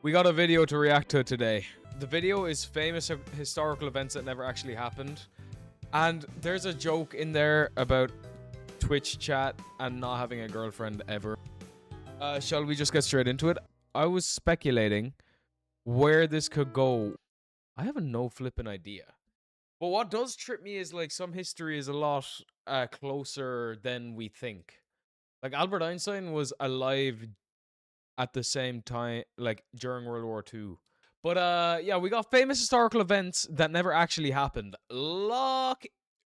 We got a video to react to today. The video is famous historical events that never actually happened. And there's a joke in there about Twitch chat and not having a girlfriend ever. Shall we just get straight into it? I was speculating where this could go. I have no flipping idea. But what does trip me is like some history is a lot closer than we think. Like Albert Einstein was alive at the same time, like during World War II. But yeah, we got famous historical events that never actually happened. Lock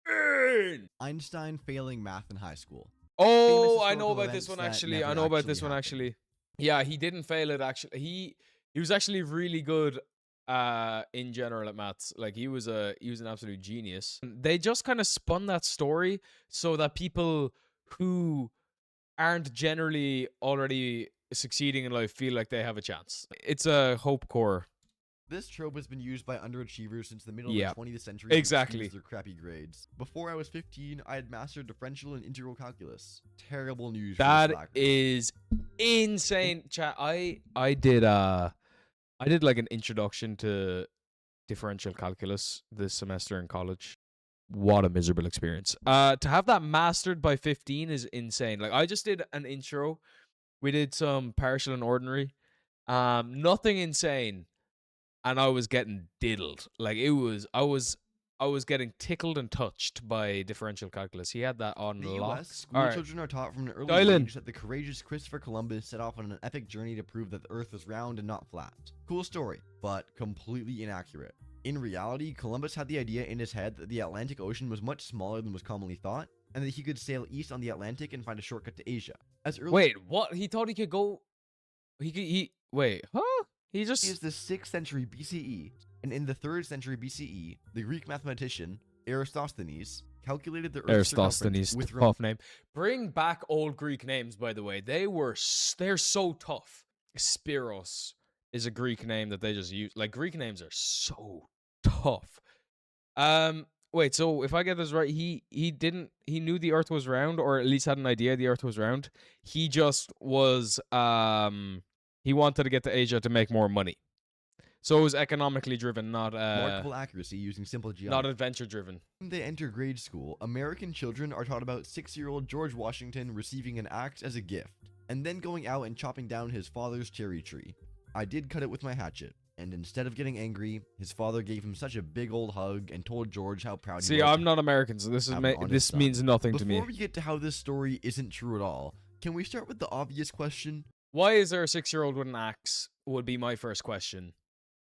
in. Einstein failing math in high school. Oh, Famous I know historical about this events one that actually. never I know about actually this one happened. actually. Yeah, he didn't fail it actually. He was actually really good in general at maths. Like he was an absolute genius. They just kind of spun that story so that people who aren't generally already succeeding in life feel like they have a chance. It's a hope core. This trope has been used by underachievers since the middle Yeah, of the 20th century to exactly. excuse their crappy grades. Before I was 15, I had mastered differential and integral calculus. Terrible news for the That slackers. is insane. Chat. I did like an introduction to differential calculus this semester in college. What a miserable experience. To have that mastered by 15 is insane. Like I just did an intro. We did some partial and ordinary. Nothing insane. And I was getting diddled. Like I was getting tickled and touched by differential calculus. He had that on In the lock. US, school children are taught from an early Dial in. age that the courageous Christopher Columbus set off on an epic journey to prove that the Earth was round and not flat. Cool story, but completely inaccurate. In reality, Columbus had the idea in his head that the Atlantic Ocean was much smaller than was commonly thought, and that he could sail east on the Atlantic and find a shortcut to Asia. As early Wait, what? He thought he could go. Wait, huh? He is just. the 6th century BCE, and in the 3rd century BCE, the Greek mathematician Eratosthenes calculated the Earth's Eratosthenes, circumference with tough name. Bring back old Greek names, by the way. They're so tough. Spiros is a Greek name that they just use. Like Greek names are so tough. Wait, so if I get this right, he knew the Earth was round, or at least had an idea the Earth was round. He just was he wanted to get to Asia to make more money. So it was economically driven, not remarkable accuracy using simple geometry. not adventure driven. When they enter grade school, American children are taught about 6-year-old George Washington receiving an axe as a gift, and then going out and chopping down his father's cherry tree. I did cut it with my hatchet, and instead of getting angry, his father gave him such a big old hug and told George how proud he See, was. I'm not American, so this is have an honest this son. means nothing to Before me. we get to how this story isn't true at all, can we start with the obvious question? Why is there a 6-year-old with an axe? Would be my first question.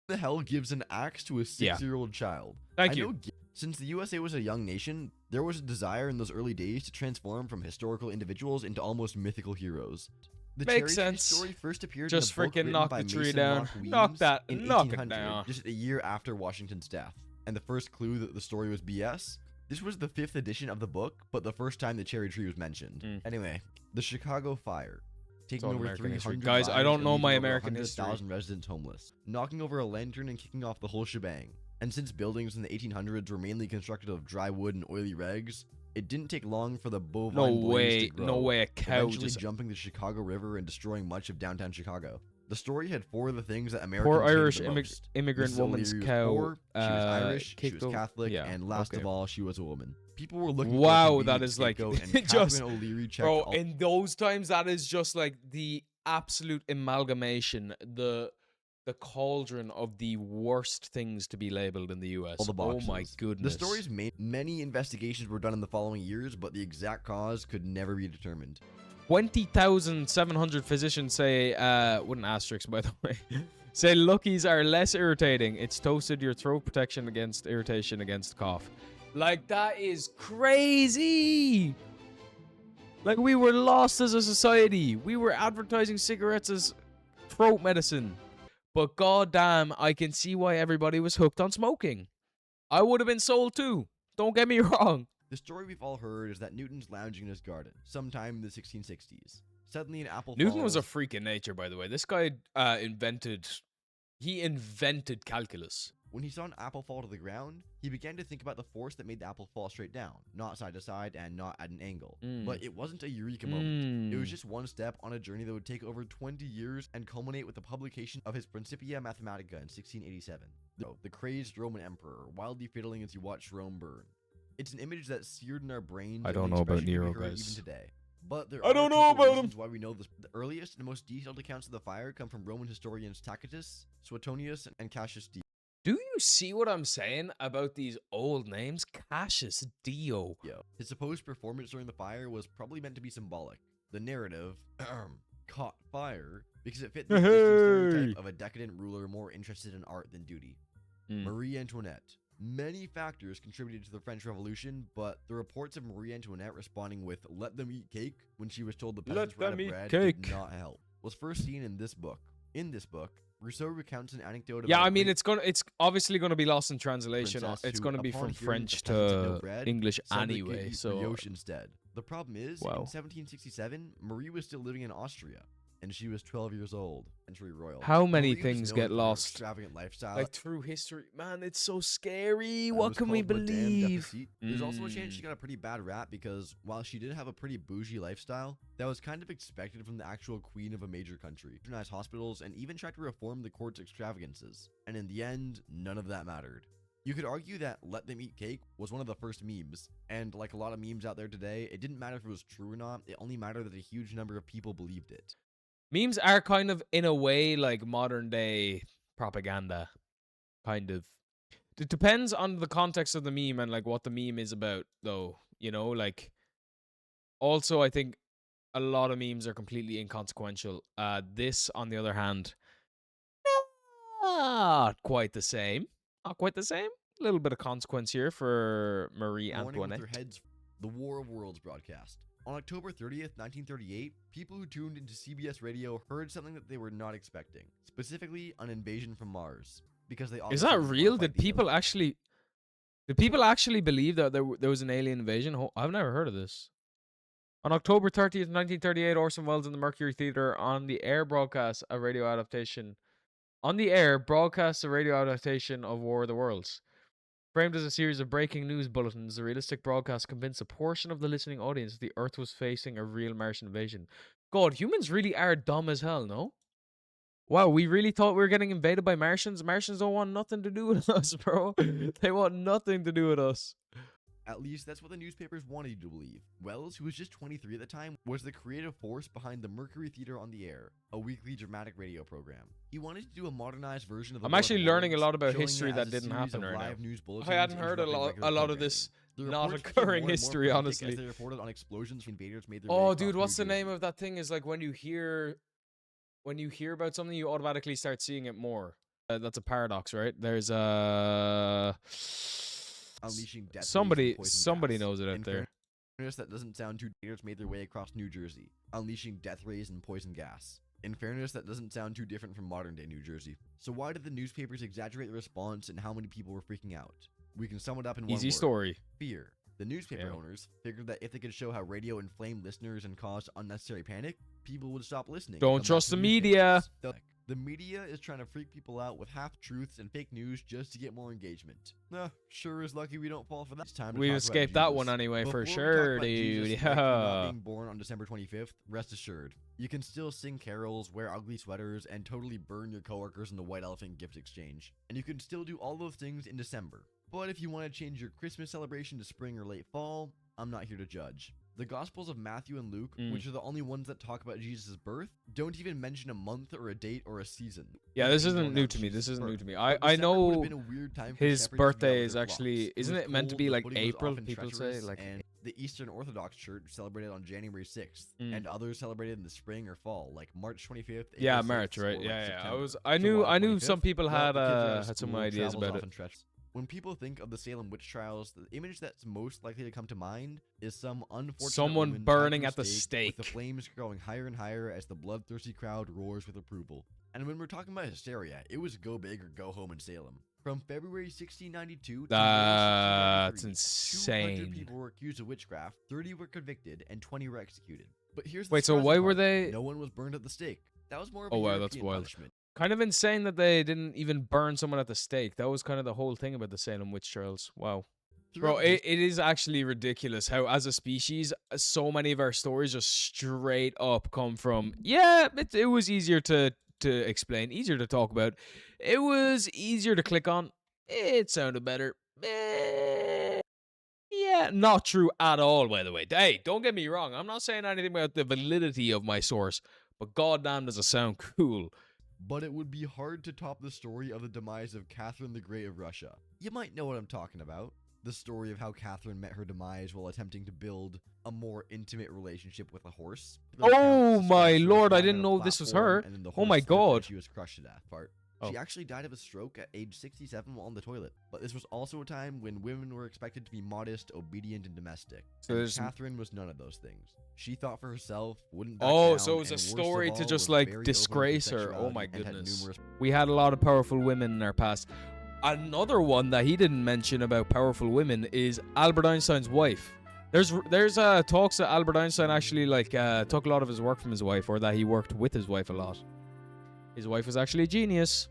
Who the hell gives an axe to a 6-year-old child? Thank you. Since the USA was a young nation, there was a desire in those early days to transform from historical individuals into almost mythical heroes. The Makes cherry tree sense. story first appeared Just in a book freaking written knock by the tree Mason down. Locke Knock Weems that. in Knock it 1800, down. just a year after Washington's death. And the first clue that the story was BS? This was the 5th edition of the book, but the first time the cherry tree was mentioned. Anyway, the Chicago Fire. Taking all over American history. 300 Guys, I lives don't and know leaving my over American history. 100,000 residents homeless, knocking over a lantern and kicking off the whole shebang. And since buildings in the 1800s were mainly constructed of dry wood and oily rags, it didn't take long for the bovine No blaze way, to grow, no way a cow eventually just. jumping the Chicago River and destroying much of downtown Chicago. The story had 4 of the things that Americans Poor hated Irish the most. immigrant Mrs. woman's O'Leary was cow. poor, she was Irish, she kicked was over- Catholic, yeah, and last okay. of all, she was a woman. People were looking Wow, for a that convenient is like scapegoat, and just- Catherine O'Leary checked Bro, all in those times, that is just like the absolute amalgamation, the cauldron of the worst things to be labeled in the US. all the Oh boxes. my goodness. The story's many investigations were done in the following years, but the exact cause could never be determined. 20,700 physicians say, with an asterisk by the way, say Luckies are less irritating. It's toasted your throat protection against irritation against cough. Like, that is crazy. Like, we were lost as a society. We were advertising cigarettes as throat medicine. But goddamn, I can see why everybody was hooked on smoking. I would have been sold too. Don't get me wrong. The story we've all heard is that Newton's lounging in his garden, sometime in the 1660s. Suddenly an apple Newton was a falls. freak in nature, by the way. This guy invented He invented calculus. When he saw an apple fall to the ground, he began to think about the force that made the apple fall straight down, not side to side and not at an angle. But it wasn't a eureka moment. It was just one step on a journey that would take over 20 years and culminate with the publication of his Principia Mathematica in 1687. The crazed Roman emperor, wildly fiddling as he watched Rome burn. It's an image that's seared in our brains. I and don't the know about expression can be Nero, heard guys. Even today. But there I are don't a know couple about him. reasons why we know this. The earliest and most detailed accounts of the fire come from Roman historians Tacitus, Suetonius, and Cassius Dio. Do you see what I'm saying about these old names? Cassius Dio. His supposed performance during the fire was probably meant to be symbolic. The narrative caught fire because it fit the existing stereotype of a decadent ruler more interested in art than duty. Marie Antoinette. Many factors contributed to the French Revolution, but the reports of Marie Antoinette responding with "let them eat cake" when she was told the peasants were out of bread did not help. Was first seen in this book. In this book, Rousseau recounts an anecdote. Yeah, about I mean, great it's obviously gonna be lost in translation. princess It's who, gonna be upon from hearing that French the peasants had to no bread, English said they could anyway. eat So brioche instead. The problem is, in Wow. 1767, Marie was still living in Austria, and she was 12 years old. Century royal. how many Marie was things known get for her lost? Extravagant lifestyle. Like through history, man, it's so scary. and What was can we called Madame believe? Deficit. There's also a chance she got a pretty bad rap because while she did have a pretty bougie lifestyle, that was kind of expected from the actual queen of a major country. Patronized hospitals and even tried to reform the court's extravagances. And in the end, none of that mattered. You could argue that "let them eat cake" was one of the first memes, and like a lot of memes out there today, it didn't matter if it was true or not, it only mattered that a huge number of people believed it. Memes are kind of, in a way, like modern day propaganda. Kind of. It depends on the context of the meme and like what the meme is about, though. You know, like. Also, I think a lot of memes are completely inconsequential. This, on the other hand, not quite the same. Not quite the same. A little bit of consequence here for Marie Warning with Antoinette. their heads. The War of Worlds broadcast. On October 30th, 1938, people who tuned into CBS radio heard something that they were not expecting, specifically an invasion from Mars. Because they Is that obviously real? glorified Did the people aliens. actually? Did people actually believe that there was an alien invasion? I've never heard of this. On October 30th, 1938, Orson Welles in the Mercury Theatre on the air broadcasts a radio adaptation. On the air broadcasts a radio adaptation of War of the Worlds. Framed as a series of breaking news bulletins, the realistic broadcast convinced a portion of the listening audience that the Earth was facing a real Martian invasion. God, humans really are dumb as hell, no? Wow, we really thought we were getting invaded by Martians? Martians don't want nothing to do with us, bro. They want nothing to do with us. At least that's what the newspapers wanted you to believe. Wells, who was just 23 at the time, was the creative force behind the Mercury Theatre on the Air, a weekly dramatic radio program. He wanted to do a modernized version of the I'm War of actually the learning a Worlds, lot about showing it history as that a didn't series happen of right now. live news I bulletins hadn't heard a interrupting lot regular of programming. this The not reports became occurring more and more history, frantic honestly. As they reported on explosions, invaders made their way Oh, across dude, what's New the name Jersey. of that thing? Is like when you hear about something, you automatically start seeing it more. That's a paradox, right? There's Unleashing death rays somebody and poison somebody gas. knows it out In there. fairness, that doesn't sound too. Invaders made their way across New Jersey, unleashing death rays and poison gas. In fairness, that doesn't sound too different from modern day New Jersey. So why did the newspapers exaggerate the response and how many people were freaking out? We can sum it up in one Easy word. story. Fear. The newspaper Yeah. owners figured that if they could show how radio inflamed listeners and caused unnecessary panic, people would stop listening. and Don't come back trust to the media. newspapers. The media is trying to freak people out with half-truths and fake news just to get more engagement. Sure is lucky we don't fall for that. It's time to We talk about escaped that Jesus. one anyway, for Before we talk sure, about Jesus dude. likely not Yeah. being born on December 25th, rest assured, you can still sing carols, wear ugly sweaters, and totally burn your coworkers in the White Elephant gift exchange. And you can still do all those things in December. But if you want to change your Christmas celebration to spring or late fall, I'm not here to judge. The Gospels of Matthew and Luke, which are the only ones that talk about Jesus' birth, don't even mention a month or a date or a season. Yeah, They this don't isn't new announce to me. Jesus' This isn't new birth. to me. But I December would have know been a weird time for his shepherds to be out birthday with is their actually, flocks. It isn't was it meant to cold, be the like footing was April? often People say treacherous, like and the Eastern Orthodox Church celebrated on January 6th, Mm. and others celebrated in the spring or fall, like March 25th. yeah, April March, 6th, right? or Yeah, like yeah. September. I So knew why some 25th? people Well, had the kids are out of had some school, ideas travel's about it. often treacherous. When people think of the Salem witch trials, the image that's most likely to come to mind is some unfortunate Someone woman tied burning to a at the stake, with the stake. flames growing higher and higher as the bloodthirsty crowd roars with approval. And when we're talking about hysteria, it was go big or go home in Salem. From February 1692 to May That's 1693, 200 insane. people were accused of witchcraft, 30 were convicted, and 20 were executed. But here's the Wait, so surprising why were part. they? No one was burned at the stake. That was more of a Oh wow, that's European wild. punishment. Kind of insane that they didn't even burn someone at the stake. That was kind of the whole thing about the Salem witch trials. Wow. Bro, Throughout the it is actually ridiculous how, as a species, so many of our stories just straight up come from, yeah, it was easier to explain, easier to talk about. It was easier to click on. It sounded better. Yeah, not true at all, by the way. Hey, don't get me wrong. I'm not saying anything about the validity of my source, but goddamn, does it sound cool. But it would be hard to top the story of the demise of Catherine the Great of Russia. You might know what I'm talking about. The story of how Catherine met her demise while attempting to build a more intimate relationship with a horse. The Oh account my describes her lord, I flying didn't on a know this was platform, her. and then the Oh horse my slipped and god. she was crushed to death. Part. Oh. She actually died of a stroke at age 67 while on the toilet. But this was also a time when women were expected to be modest, obedient, and domestic. So And there's- Catherine was none of those things. She thought for herself, wouldn't back Oh, down, so it was a and worst of story to all, just, was like, very open with disgrace her. Oh sexuality my and had goodness. numerous We had a lot of powerful women in our past. Another one that he didn't mention about powerful women is Albert Einstein's wife. There's talks that Albert Einstein actually took a lot of his work from his wife, or that he worked with his wife a lot. His wife was actually a genius.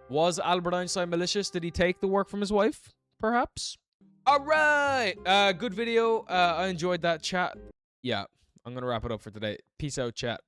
Was Albert Einstein malicious? Did he take the work from his wife? Perhaps. All right. Good video. I enjoyed that, chat. Yeah, I'm gonna wrap it up for today. Peace out, chat.